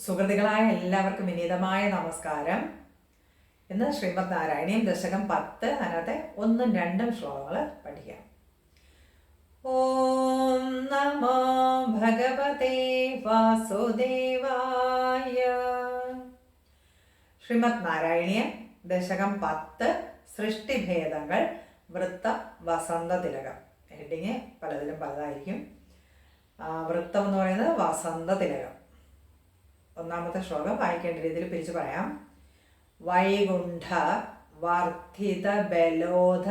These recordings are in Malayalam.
സുഹൃത്തുക്കളായ എല്ലാവർക്കും വിനീതമായ നമസ്കാരം. ഇന്ന് ശ്രീമദ് നാരായണീയം ദശകം 10 അതിനകത്തെ 1ഉം 2ഉം ശ്ലോകങ്ങൾ പഠിക്കാം. ഓം നമോ ഭഗവതേ വാസുദേവായ. ശ്രീമദ് നാരായണീയം ദശകം 10 സൃഷ്ടിഭേദങ്ങൾ വൃത്തം വസന്ത തിലകം. ഹെഡിങ് പലതിലും പലതായിരിക്കും. വൃത്തം എന്ന് പറയുന്നത് വസന്ത തിലകം. ഒന്നാമത്തെ ശ്ലോകം വായിക്കേണ്ട രീതിയിൽ പിരിച്ചു പറയാം. വൈകുണ്ഠ വർദ്ധിത ബലോധ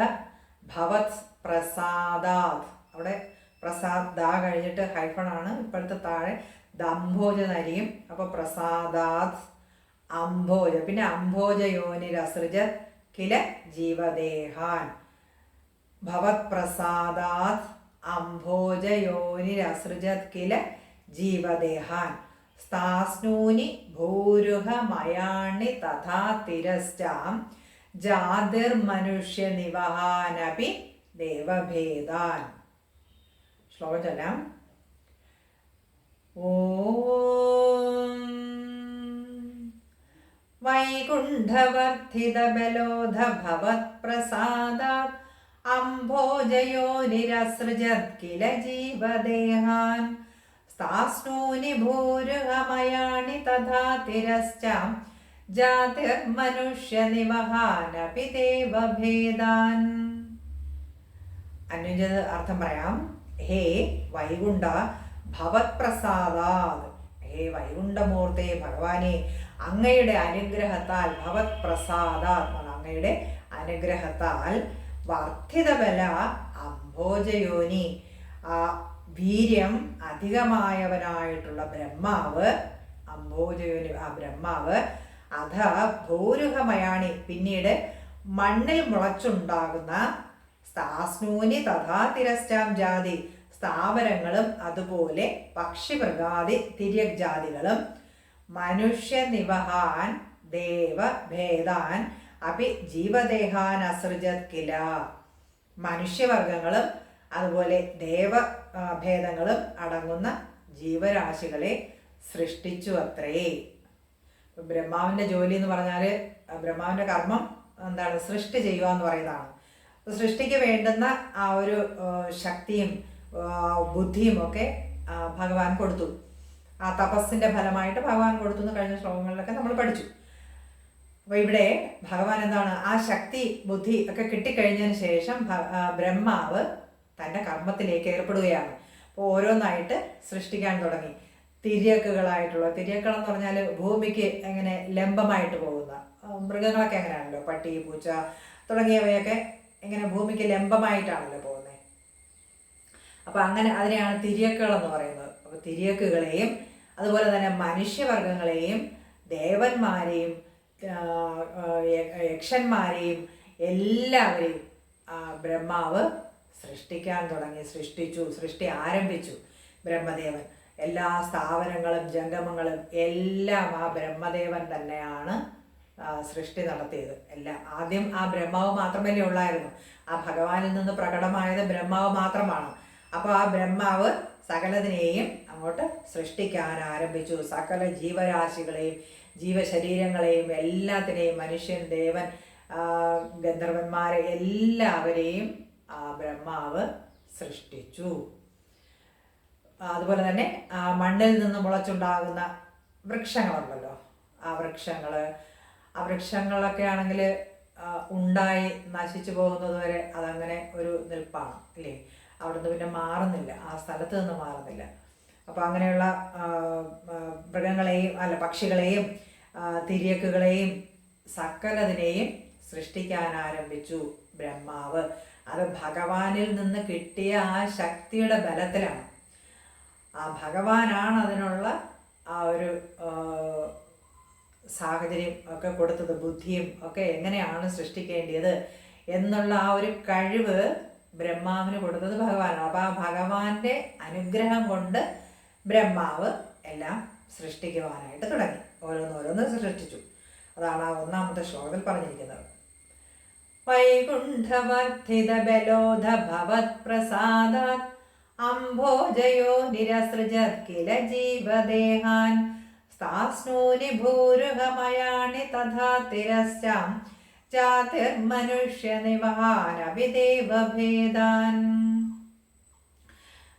ഭവത് പ്രസാദാത്. അവിടെ പ്രസാദ കഴിഞ്ഞിട്ട് ഹൈഫണാണ്. ഇപ്പോഴത്തെ താഴെ ദംഭോജ നരിയും. അപ്പോൾ പ്രസാദാത് അംഭോജ. പിന്നെ അംഭോജയോനിരസൃജ കില ജീവദേഹാൻ. ഭവത് പ്രസാദാത് അംഭോജയോനിരസൃജത് കില ജീവദേഹാൻ. സ്ഥാസ്നൂനി ഭൂരുഹമയാണി തഥാ തിരശ്ചാം ജാതിർമനുഷ്യ നിവഹാനപി ദേവഭേദാൻ. ശ്ലോകം ചൊല്ലാം. ഓം വൈകുണ്ഠവർദ്ധിത ബലോധ ഭവത് പ്രസാദാത് അംഭോജയോനിരസൃജത് കില ജീവദേഹാൻ. സ്ഥാസ്നൂനി ഭൂരുഹമയാണി തഥാ തിരശ്ചാം ജാതിർമനുഷ്യ നിവഹാനപി ദേവഭേദാൻ. അനുജത അർത്ഥം പറയാം. ഹേ വൈകുണ്ഠ ഭവത് പ്രസാദാത്. ഹേ വൈകുണ്ഠമൂർത്തേ ഭഗവാനെ, അങ്ങയുടെ അനുഗ്രഹത്താൽ. ഭവത് പ്രസാദാത് അങ്ങയുടെ അനുഗ്രഹത്താൽ. വർദ്ധിത ബല അംഭോജയോനി, വീര്യം അധികമായവനായിട്ടുള്ള ബ്രഹ്മാവ്. അംഭോജയോനി ആ ബ്രഹ്മാവ്. അധ ഭൂരുഹമയാണി പിന്നീട് മണ്ണിൽ മുളച്ചുണ്ടാകുന്ന. സ്ഥാസ്നൂനി തഥാ തിരശ്ചാം ജാതി സ്ഥാവരങ്ങളും അതുപോലെ പക്ഷിമൃഗാദി തിര്യക് ജാതികളും. മനുഷ്യ നിവഹാൻ ദേവഭേദാൻ അപി ജീവദേഹാൻ അസൃജത് കില. മനുഷ്യവർഗങ്ങളും അതുപോലെ ദേവഭേദങ്ങളും അടങ്ങുന്ന ജീവരാശികളെ സൃഷ്ടിച്ചു അത്രേ. ബ്രഹ്മാവിൻ്റെ ജോലി എന്ന് പറഞ്ഞാൽ, ബ്രഹ്മാവിൻ്റെ കർമ്മം എന്താണ്? സൃഷ്ടി ചെയ്യുക എന്ന് പറയുന്നതാണ്. അപ്പോൾ സൃഷ്ടിക്ക് വേണ്ടുന്ന ആ ഒരു ശക്തിയും ബുദ്ധിയും ഒക്കെ ഭഗവാൻ കൊടുത്തു. ആ തപസ്സിൻ്റെ ഫലമായിട്ട് ഭഗവാൻ കൊടുത്തു എന്ന് കഴിഞ്ഞ ശ്ലോകങ്ങളിലൊക്കെ നമ്മൾ പഠിച്ചു. അപ്പോൾ ഇവിടെ ഭഗവാൻ എന്താണ്? ആ ശക്തി ബുദ്ധി ഒക്കെ കിട്ടിക്കഴിഞ്ഞതിന് ശേഷം ബ്രഹ്മാവ് തൻ്റെ കർമ്മത്തിലേക്ക് ഏർപ്പെടുകയാണ്. അപ്പോൾ ഓരോന്നായിട്ട് സൃഷ്ടിക്കാൻ തുടങ്ങി. തിര്യക്കുകളായിട്ടുള്ള, തിര്യക്കൾ എന്ന് പറഞ്ഞാൽ ഭൂമിക്ക് എങ്ങനെ ലംബമായിട്ട് പോകുന്ന മൃഗങ്ങളൊക്കെ എങ്ങനെയാണല്ലോ, പട്ടി പൂച്ച തുടങ്ങിയവയൊക്കെ എങ്ങനെ ഭൂമിക്ക് ലംബമായിട്ടാണല്ലോ പോകുന്നത്. അപ്പോൾ അങ്ങനെ അതിനെയാണ് തിര്യക്കുകൾ എന്ന് പറയുന്നത്. അപ്പോൾ തിര്യക്കുകളെയും അതുപോലെ തന്നെ മനുഷ്യവർഗങ്ങളെയും ദേവന്മാരെയും യക്ഷന്മാരെയും എല്ലാവരെയും ബ്രഹ്മാവ് സൃഷ്ടിക്കാൻ തുടങ്ങി. സൃഷ്ടി ആരംഭിച്ചു ബ്രഹ്മദേവൻ. എല്ലാ സ്ഥാവരങ്ങളും ജംഗമങ്ങളും എല്ലാം ആ ബ്രഹ്മദേവൻ തന്നെയാണ് സൃഷ്ടി നടത്തിയത്. എല്ലാം ആദ്യം ആ ബ്രഹ്മാവ് മാത്രമല്ലേ ഉള്ളായിരുന്നു. ആ ഭഗവാനിൽ നിന്ന് പ്രകടമായത് ബ്രഹ്മാവ് മാത്രമാണ്. അപ്പോൾ ആ ബ്രഹ്മാവ് സകലതിനെയും അങ്ങോട്ട് സൃഷ്ടിക്കാൻ ആരംഭിച്ചു. സകല ജീവരാശികളെയും ജീവശരീരങ്ങളെയും എല്ലാത്തിനെയും, മനുഷ്യൻ, ദേവൻ, ഗന്ധർവന്മാരെ എല്ലാവരെയും ആ ബ്രഹ്മാവ് സൃഷ്ടിച്ചു. അതുപോലെ തന്നെ മണ്ണിൽ നിന്ന് മുളച്ചുണ്ടാകുന്ന വൃക്ഷങ്ങളുണ്ടല്ലോ, ആ വൃക്ഷങ്ങളൊക്കെ ആണെങ്കിൽ ഉണ്ടായി നശിച്ചു പോകുന്നത് വരെ അതങ്ങനെ ഒരു നിൽപ്പാണ് അല്ലേ. അവിടുന്ന് പിന്നെ മാറുന്നില്ല, ആ സ്ഥലത്ത് നിന്ന് മാറുന്നില്ല. അപ്പോൾ അങ്ങനെയുള്ള മൃഗങ്ങളെയും പക്ഷികളെയും തിര്യക്കുകളെയും സകലതിനെയും സൃഷ്ടിക്കാൻ ആരംഭിച്ചു ബ്രഹ്മാവ്. അത് ഭഗവാനിൽ നിന്ന് കിട്ടിയ ആ ശക്തിയുടെ ബലത്തിലാണ്. ആ ഭഗവാനാണ് അതിനുള്ള ആ ഒരു സാഹചര്യം ഒക്കെ കൊടുത്തത്. ബുദ്ധിയും ഒക്കെ എങ്ങനെയാണ് സൃഷ്ടിക്കേണ്ടത് എന്നുള്ള ആ ഒരു കഴിവ് ബ്രഹ്മാവിന് കൊടുത്തത് ഭഗവാനാണ്. അപ്പോൾ ആ ഭഗവാന്റെ അനുഗ്രഹം കൊണ്ട് ബ്രഹ്മാവ് എല്ലാം സൃഷ്ടിക്കുവാനായിട്ട് തുടങ്ങി. ഓരോന്നോരോന്ന് സൃഷ്ടിച്ചു. അതാണ് ആ ഒന്നാമത്തെ ശ്ലോകത്തിൽ പറഞ്ഞിരിക്കുന്നത്. വൈകുണ്ഠവർദ്ധിത ബലോധ ഭവത് പ്രസാദാത് അംഭോജയോ നിരസൃജത് കില ജീവദേഹാൻ. സ്ഥാസ്നൂനി ഭൂരുഹമയാണി തഥാ തിരശ്ചാം ജാതിർമനുഷ്യ നിവഹാനപി ദേവഭേദാൻ.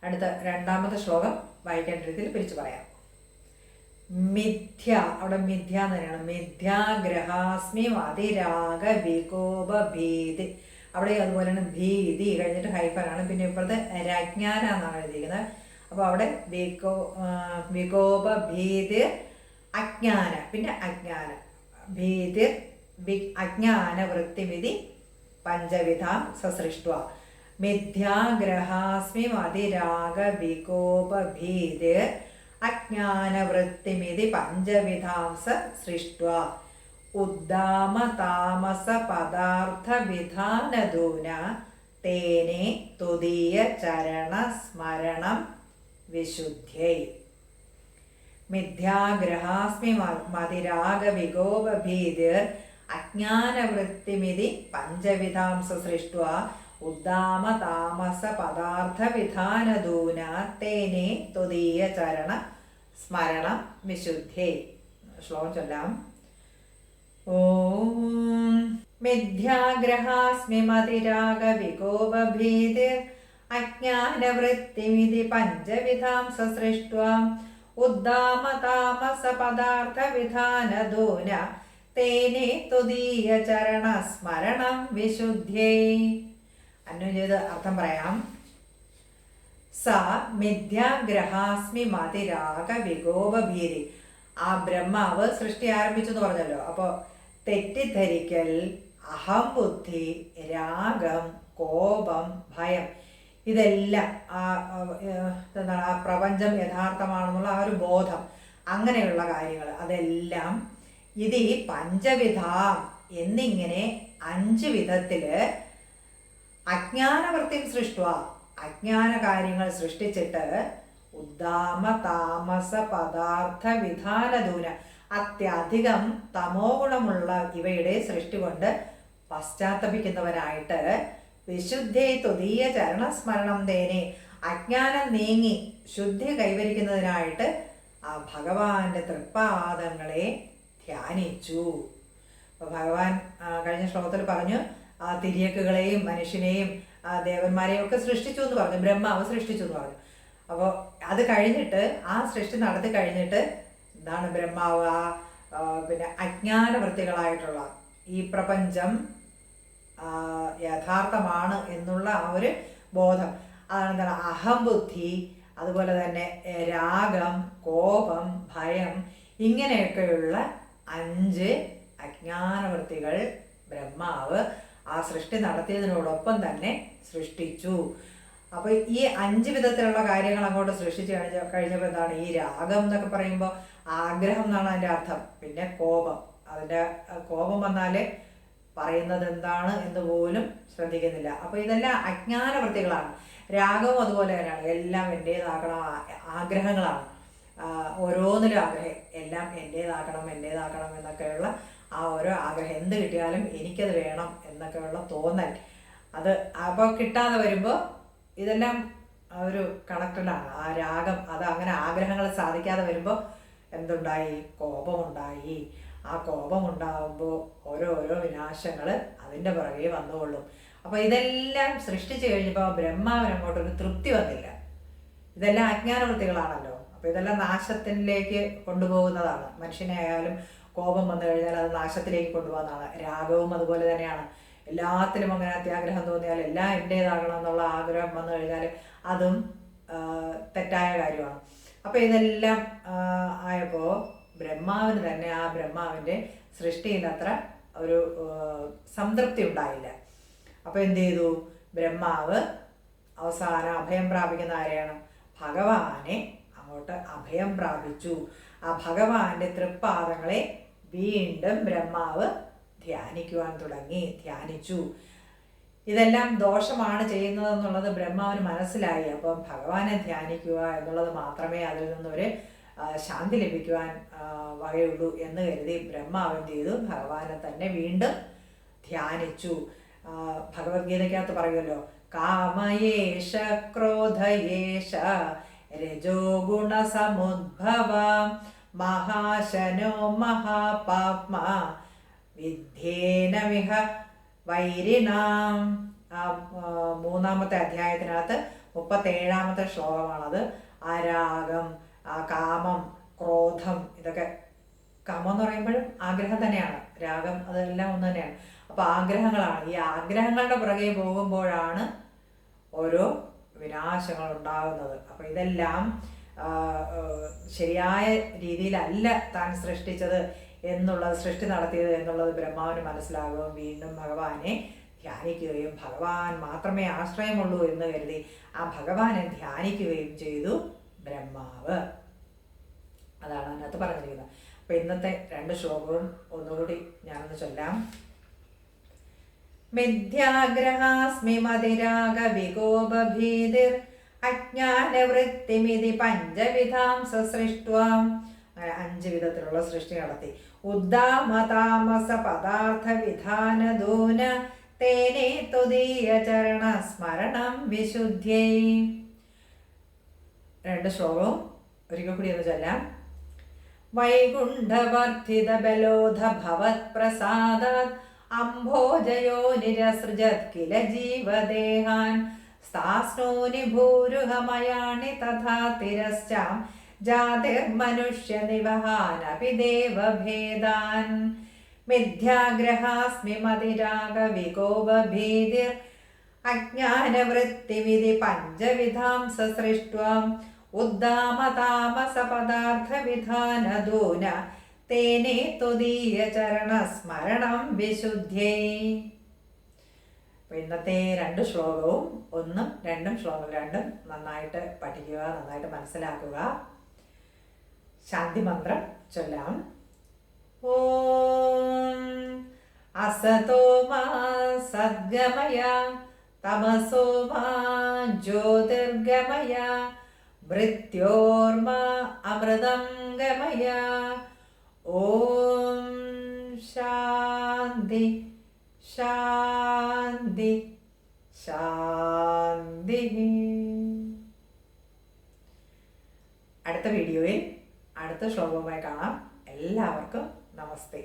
അടുത്ത രണ്ടാമത്തെ ശ്ലോകം വായിക്കേണ്ട രീതിയിൽ പിരിച്ചു പറയാം. മിഥ്യ, അവിടെ മിഥ്യ എന്ന് തന്നെയാണ്. മിഥ്യാഗ്രഹാസ്മി അതിരാഗ വികോപ ഭീതി. അവിടെ അതുപോലെയാണ് ഭീതി കഴിഞ്ഞിട്ട് ഹൈഫനാണ്. പിന്നെ ഇപ്പോഴത്തെ രജ്ഞാന എന്നാണ് എഴുതിയിരിക്കുന്നത്. അപ്പോൾ അവിടെ വികോപ ഭീതി അജ്ഞാന, പിന്നെ അജ്ഞാന ഭീതി അജ്ഞാന വൃത്തിമിതി പഞ്ചവിധാം സസൃഷ്ട്വ. മിഥ്യാഗ്രഹാസ്മി അതിരാഗ വികോപ ഭീതി അജ്ഞാനവൃത്തിമിതി പഞ്ചവിധാംസ സൃഷ്ട്വ. ഉദ്ദാമ താമസ പദാർത്ഥ വിധാനധൂന തേനെ തുദീയ ചരണ സ്മരണം വിശുദ്ധ്യൈ. മിഥ്യാഗ്രഹാസ്മി മതിരാഗ വികോപ ഭീതിർ അജ്ഞാനവൃത്തിമിതി പഞ്ചവിധാംസ സൃഷ്ട്വ. ഉദ്ദാമ താമസ പദാർത്ഥ വിധാനധൂന തേനെ തുദീയ ചരണ സ്മരണം വിശുദ്ധേ. ശ്ലോകം ചൊല്ലാം. ഓം മിഥ്യാഗ്രഹാസ്മി മതിരാഗ വികോപ ഭീതിർ അജ്ഞാനവൃത്തിമിതി പഞ്ചവിധാംസ സൃഷ്ട്വ. ഉദ്ദാമ താമസ പദാർത്ഥ വിധാനധൂന തേനെ തുദീയ ചരണ സ്മരണം വിശുദ്ധേ. അന്വയം ചെയ്ത് അർത്ഥം പറയാം. സ മിഥ്യാഗ്രഹാസ്മി മതിരാഗ വികോപ ഭീതി. ആ ബ്രഹ്മാവ് സൃഷ്ടി ആരംഭിച്ചു എന്ന് പറഞ്ഞല്ലോ. അപ്പോൾ തെറ്റിദ്ധരിക്കൽ, അഹംബുദ്ധി, രാഗം, കോപം, ഭയം, ഇതെല്ലാം എന്താണ് ആ പ്രപഞ്ചം യഥാർത്ഥമാണെന്നുള്ള ആ ഒരു ബോധം, അങ്ങനെയുള്ള കാര്യങ്ങൾ അതെല്ലാം ഇത് ഈ പഞ്ചവിധാം എന്നിങ്ങനെ 5 വിധത്തില് അജ്ഞാനവൃത്തിയും സൃഷ്ടുവ, അജ്ഞാന കാര്യങ്ങൾ സൃഷ്ടിച്ചിട്ട് ഉദ്ദാമ താമസ പദാർത്ഥ വിധാനധൂന അത്യധികം തമോ ഗുണമുള്ള ഇവയുടെ സൃഷ്ടി കൊണ്ട് പശ്ചാത്തപിക്കുന്നവനായിട്ട് വിശുദ്ധേ തുദീയ ചരണസ്മരണം തേനെ അജ്ഞാനം നീങ്ങി ശുദ്ധി കൈവരിക്കുന്നതിനായിട്ട് ആ ഭഗവാന്റെ തൃപ്പാദങ്ങളെ ധ്യാനിച്ചു. അപ്പൊ ഭഗവാൻ കഴിഞ്ഞ ശ്ലോകത്തിൽ പറഞ്ഞു ആ തിര്യക്കുകളെയും മനുഷ്യനെയും ദേവന്മാരെയും ഒക്കെ സൃഷ്ടിച്ചു എന്ന് പറഞ്ഞു, ബ്രഹ്മാവ് സൃഷ്ടിച്ചു എന്ന് പറഞ്ഞു. അപ്പോൾ അത് കഴിഞ്ഞിട്ട് ആ സൃഷ്ടി നടത്തി കഴിഞ്ഞിട്ട് എന്താണ് ബ്രഹ്മാവ് പിന്നെ അജ്ഞാനവൃത്തികളായിട്ടുള്ള ഈ പ്രപഞ്ചം യഥാർത്ഥമാണ് എന്നുള്ള ആ ഒരു ബോധം, അതാണ് എന്താണ് അഹംബുദ്ധി, അതുപോലെ തന്നെ രാഗം, കോപം, ഭയം, ഇങ്ങനെയൊക്കെയുള്ള 5 അജ്ഞാനവൃത്തികൾ ബ്രഹ്മാവ് ആ സൃഷ്ടി നടത്തിയതിനോടൊപ്പം തന്നെ സൃഷ്ടിച്ചു. അപ്പോൾ ഈ 5 വിധത്തിലുള്ള കാര്യങ്ങൾ അങ്ങോട്ട് സൃഷ്ടിച്ചു കഴിഞ്ഞപ്പോൾ എന്താണ് ഈ രാഗം എന്നൊക്കെ പറയുമ്പോൾ ആഗ്രഹം എന്നാണ് അതിൻ്റെ അർത്ഥം. പിന്നെ കോപം, അതിൻ്റെ കോപം വന്നാൽ പറയുന്നത് എന്താണ് എന്ന് പോലും ശ്രദ്ധിക്കുന്നില്ല. അപ്പോൾ ഇതെല്ലാം അജ്ഞാനവൃത്തികളാണ്. രാഗവും അതുപോലെ തന്നെയാണ്, എല്ലാം എൻ്റേതാക്കണം, ആഗ്രഹങ്ങളാണ്. ഓരോന്നിലും ആഗ്രഹം, എല്ലാം എൻ്റേതാക്കണം എന്നൊക്കെയുള്ള ആ ഓരോ ആഗ്രഹം, എന്ത് കിട്ടിയാലും എനിക്കത് വേണം എന്നൊക്കെയുള്ള തോന്നൽ, അത് അപ്പോൾ കിട്ടാതെ വരുമ്പോൾ ഇതെല്ലാം ഒരു കണക്റ്റഡാണ്. ആ രാഗം അത് അങ്ങനെ ആഗ്രഹങ്ങൾ സാധിക്കാതെ വരുമ്പോൾ എന്തുണ്ടായി? കോപമുണ്ടായി. ആ കോപമുണ്ടാകുമ്പോൾ ഓരോരോ വിനാശങ്ങൾ അതിൻ്റെ പുറകെ വന്നുകൊള്ളും. അപ്പോൾ ഇതെല്ലാം സൃഷ്ടിച്ചു കഴിഞ്ഞപ്പോൾ ബ്രഹ്മാവിന് അങ്ങോട്ടൊരു തൃപ്തി വന്നില്ല. ഇതെല്ലാം അജ്ഞാനവൃത്തികളാണല്ലോ. അപ്പോൾ ഇതെല്ലാം നാശത്തിലേക്ക് കൊണ്ടുപോകുന്നതാണ്. മനുഷ്യനെ ആയാലും കോപം വന്നു കഴിഞ്ഞാൽ അത് നാശത്തിലേക്ക് കൊണ്ടുപോകുന്നതാണ്. രാഗവും അതുപോലെ തന്നെയാണ്. എല്ലാത്തിലും അങ്ങനെ അത്യാഗ്രഹം തോന്നിയാൽ എല്ലാം എൻ്റേതാകണം എന്നുള്ള ആഗ്രഹം വന്നു കഴിഞ്ഞാൽ അതും തെറ്റായ കാര്യമാണ്. അപ്പോൾ ഇതെല്ലാം ആയപ്പോൾ ബ്രഹ്മാവിന് തന്നെ ആ ബ്രഹ്മാവിൻ്റെ സൃഷ്ടിയിൽ അത്ര ഒരു സംതൃപ്തി ഉണ്ടായില്ല. അപ്പോൾ എന്ത് ചെയ്തു? ബ്രഹ്മാവ് അവസാനം അഭയം പ്രാപിക്കുന്ന ആരെയാണ്? ഭഗവാനെ അങ്ങോട്ട് അഭയം പ്രാപിച്ചു. ആ ഭഗവാന്റെ തൃപ്പാദങ്ങളെ വീണ്ടും ബ്രഹ്മാവ് ധ്യാനിക്കുവാൻ തുടങ്ങി, ധ്യാനിച്ചു. ഇതെല്ലാം ദോഷമാണ് ചെയ്യുന്നതെന്നുള്ളത് ബ്രഹ്മാവിന് മനസ്സിലായി. അപ്പം ഭഗവാനെ ധ്യാനിക്കുക എന്നുള്ളത് മാത്രമേ അതിൽ നിന്നൊരു ശാന്തി ലഭിക്കുവാൻ വകയുള്ളൂ എന്ന് കരുതി ബ്രഹ്മാവ് എന്ത് ചെയ്തു? ഭഗവാനെ തന്നെ വീണ്ടും ധ്യാനിച്ചു. ഭഗവത്ഗീതയ്ക്കകത്ത് പറയുമല്ലോ, കാമയേഷ ക്രോധയേഷ രജോ ഗുണ സമുദ്ഭവ മഹാശനോ മഹാപാപ്മ വിദ്യേനമിഹ വൈരിണാം. ആ മൂന്നാമത്തെ അധ്യായത്തിനകത്ത് 37ാമത്തെ ശ്ലോകമാണത്. ആ രാഗം, ആ കാമം, ക്രോധം, ഇതൊക്കെ കാമം എന്ന് പറയുമ്പോഴും ആഗ്രഹം തന്നെയാണ്, രാഗം അതെല്ലാം ഒന്ന് തന്നെയാണ്. അപ്പോൾ ആഗ്രഹങ്ങളാണ്. ഈ ആഗ്രഹങ്ങളുടെ പുറകെ പോകുമ്പോഴാണ് ഓരോ വിനാശങ്ങൾ ഉണ്ടാകുന്നത്. അപ്പോൾ ഇതെല്ലാം ശരിയായ രീതിയിലല്ല താൻ സൃഷ്ടിച്ചത് എന്നുള്ളത്, സൃഷ്ടി നടത്തിയത് എന്നുള്ളത് ബ്രഹ്മാവിന് മനസ്സിലാകുകയും വീണ്ടും ഭഗവാനെ ധ്യാനിക്കുകയും ഭഗവാൻ മാത്രമേ ആശ്രയമുള്ളൂ എന്ന് കരുതി ആ ഭഗവാനെ ധ്യാനിക്കുകയും ചെയ്തു ബ്രഹ്മാവ്. അതാണ് അതിനകത്ത് പറഞ്ഞിരിക്കുന്നത്. അപ്പം ഇന്നത്തെ 2 ശ്ലോകവും ഒന്നുകൂടി ഞാനൊന്ന് ചൊല്ലാം. മിഥ്യാഗ്രഹാസ്മി മതിരാഗ വികോപഭീതിർ അജ്ഞാനവൃത്തിമിതി പഞ്ചവിധാം സൃഷ്ട്വാം. അങ്ങനെ 5 വിധത്തിലുള്ള സൃഷ്ടി നടത്തി. ഉദ്ദാമതാമസ പദാർത്ഥ വിധാനദൂന തേനേ തുദീയ ചരണ സ്മരണം വിശുദ്ധ്യൈ. 2 ശ്ലോകവും ഒരിക്കൽ കൂടി ഒന്ന് ചൊല്ലാം. വൈകുണ്ഠവർദ്ധിത ബലോധ ഭവത് പ്രസാദാത് അംഭോജയോ നിരസൃജത് കില ജീവദേഹാൻ സ്ഥാസ്നോനി ഭൂരുഹമയാണി തഥാ തിരശ്ചാം ജാതിർമനുഷ്യ നിവഹാനപി ദേവഭേദാൻ. മിഥ്യാഗ്രഹാസ്മി മതിരാഗ വികോപഭീതിർ അജ്ഞാനവൃത്തിവിധി പഞ്ചവിധാം സൃഷ്ട്വാം ഉദ്ദാമതാമസ പദാർത്ഥ വിധാനദൂന തേനേ തുദീയ ചരണ സ്മരണം വിശുദ്ധ്യൈ. അപ്പോൾ ഇന്നത്തെ 2 ശ്ലോകവും 1ഉം 2ഉം ശ്ലോകം 2ഉം നന്നായിട്ട് പഠിക്കുക, നന്നായിട്ട് മനസ്സിലാക്കുക. ശാന്തി മന്ത്രം ചൊല്ലാം. ഓം അസതോ മാ സദ്ഗമയ തമസോ മാ ജ്യോതിർഗമയ മൃത്യോർമാ അമൃതം ഗമയ. ഓം ശാന്തി ശാന്തി ശാന്തി. അടുത്ത വീഡിയോയിൽ അടുത്ത ശ്ലോകവുമായി കാണാം. എല്ലാവർക്കും നമസ്തേ.